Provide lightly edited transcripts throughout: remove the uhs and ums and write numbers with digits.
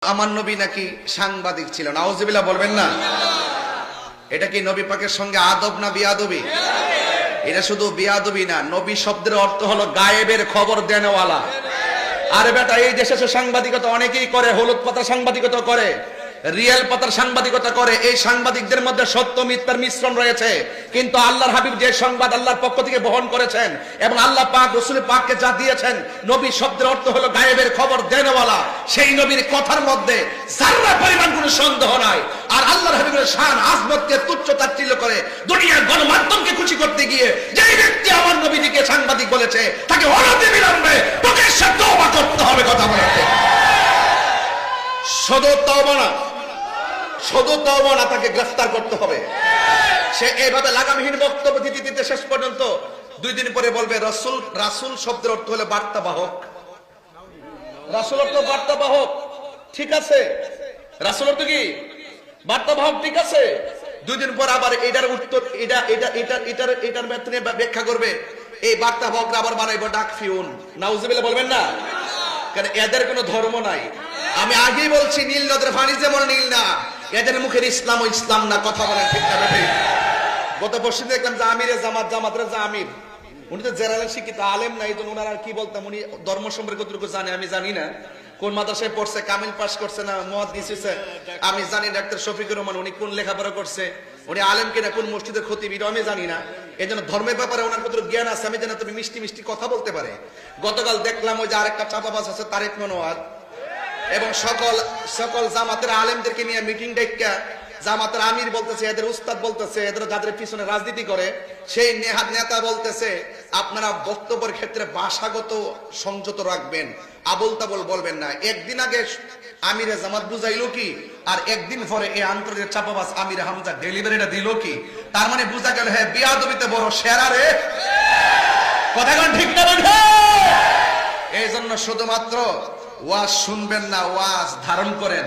আমার নবী নাকি সাংবাদিক ছিল, নাউজুবিল্লাহ বলবেন না। এটা কি নবী পাকের সঙ্গে আদব না বিয়াদবি? এটা শুধু বিয়াদবি না, নবী শব্দের অর্থ হলো গায়েবের খবর দেনওয়ালা। আর বেটা এই দেশে সাংবাদিকতা অনেকেই করে, হলুদ পাতা সাংবাদিকতা করে, রিয়েল পাতার সাংবাদিকতা করে। এই সাংবাদিকদের মধ্যে সত্য মিথ্যার মিশ্রণ রয়েছে, কিন্তু আল্লাহর হাবিব যে সংবাদ আল্লাহর পক্ষ থেকে বহন করেছেন এবং আল্লাহ পাক রাসূল পাককে যা দিয়েছেন, নবী শব্দের অর্থ হলো গায়েবের খবর দেনওয়ালা। সেই নবীর কথার মধ্যে যারা পরিমাণ কোনো সন্দেহ নাই। আর আল্লাহর হাবিবের শান আজমতকে তুচ্ছ তাচ্ছিল্য করে দুনিয়ার গণমাধ্যমকে খুশি করতে গিয়ে যেই ব্যক্তি আমার নবীকে সাংবাদিক বলেছে, তাকে অনতি বিলম্বে প্রকাশ্যে তওবা করতে হবে। কথা বলতে শুধু তওবা না, শুধু তওবা না, তাকে গ্রেফতার করতে হবে। সে এইভাবে লাগামহীন বক্তব্য দিতে দিতে শেষ পর্যন্ত 2 দিন পরে বলবে রাসূল। রাসূল শব্দের অর্থ হলো বার্তাবাহক। রাসূল অর্থ বার্তাবাহক, ঠিক আছে। রাসূল অর্থ কি? বার্তাবাহক, ঠিক আছে। 2 দিন পর আবার এটার উত্তর, এটার ব্যাখ্যা ব্যাখ্যা করবে। এই বার্তাবাহকরা আবার বানাইবো ডাকফিউন। নাউজুবিল্লাহ বলবেন না, কারণ এদের কোনো ধর্ম নাই। আমি আগেই বলছি, নীল নদের পানি যেমন নীল না, এদের মুখের ইসলাম ও ইসলাম না। কথা বলেন ঠিক না বেঠিক? গত পরশু দেখলাম যে আমিরে জামাত, জামাতের যে আমির, উনি তো জেনারেল শিক্ষিত আলেম না, এই জন্য ওনার আর কি বলতাম, উনি ধর্ম সম্পর্কে কতটুকু জানে আমি জানি না। কোন মাদ্রাসায় পড়ছে, কামিল পাস করছে না মুহাদ্দিস হইছে আমি জানি। ডাক্তার শফিকুর রহমান উনি কোন লেখাপড়া করছে, উনি আলেম কিনা, কোন মসজিদের খতিব এটাও আমি জানি না। এই জন্য ধর্মের ব্যাপারে ওনার কতটুকু জ্ঞান আছে আমি জানি। তুমি মিষ্টি মিষ্টি কথা বলতে পারে। গতকাল দেখলাম ওই যে আরেকটা চাপাবাজ আছে তারেক মনোয়ার, এবং সকল জামাতের আলেমদেরকে নিয়ে মিটিং ডেকে জামাতের আমির বলতেছে, এদের উস্তাদ বলতেছে, এদের যাদের পিছনে রাজনীতি করে সেই নেতা বলতেছে, আপনারা বক্তব্যের ক্ষেত্রে ভাষাগত সংযত রাখবেন, আবল তাবল বলবেন না। একদিন আগে আমিরে জামাত বুঝাইলো কি, আর একদিন পরে এই আন্তর্জাতিক চাপাবাজ আমির হামজা ডেলিভারিটা দিল কি? তার মানে বুঝা গেল, হ্যাঁ বিয়াদবিতে বড় সেরা রে। কথা ঠিক না? এই জন্য শুধুমাত্র ওয়াজ শুনবেন না, ওয়াজ ধারণ করেন।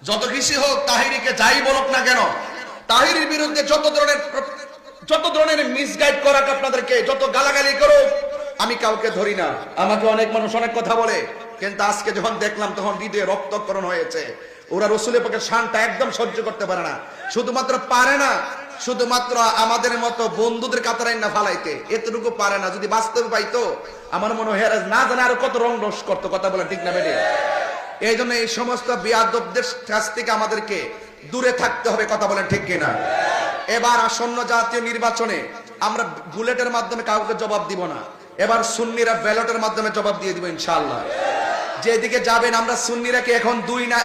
যত কিছু হোক, তাহিরিকে যাই বলুক না কেন, তাহিরির বিরুদ্ধে যত ধরনের মিসগাইড করাক আপনাদেরকে, যত গালাগালি করুক, আমি কাউকে ধরি না। আমাকে অনেক মানুষ অনেক কথা বলে, কিন্তু আজকে যখন দেখলাম তখন হৃদয়ে রক্তক্ষরণ হয়েছে। ওরা রাসূলের পক্ষে শানটা একদম সহ্য করতে পারে না। শুধুমাত্র পারে না, শুধুমাত্র আমাদের মতো বন্ধুদের কাতারাই না ফালাইতে, এতটুকু পারে না। যদি বাস্তবে পাইতো আমার মনে হয় না জানে আরো কত রং রস করতো। কথা বলে ঠিক না বেড়ে? এই জন্য এই সমস্ত বিয়াদবদের কাছ থেকে আমাদেরকে দূরে থাকতে হবে। কথা বলেন ঠিক কিনা? এবার আসন্ন জাতীয় নির্বাচনে আমরা বুলেটের মাধ্যমে কাউকে জবাব দিব না। এবার সুন্নিরা ব্যালটের মাধ্যমে জবাব দিয়ে দিব ইনশাআল্লাহ। যেদিকে যাবেন, আমরা সুন্নিরা কি এখন 2 না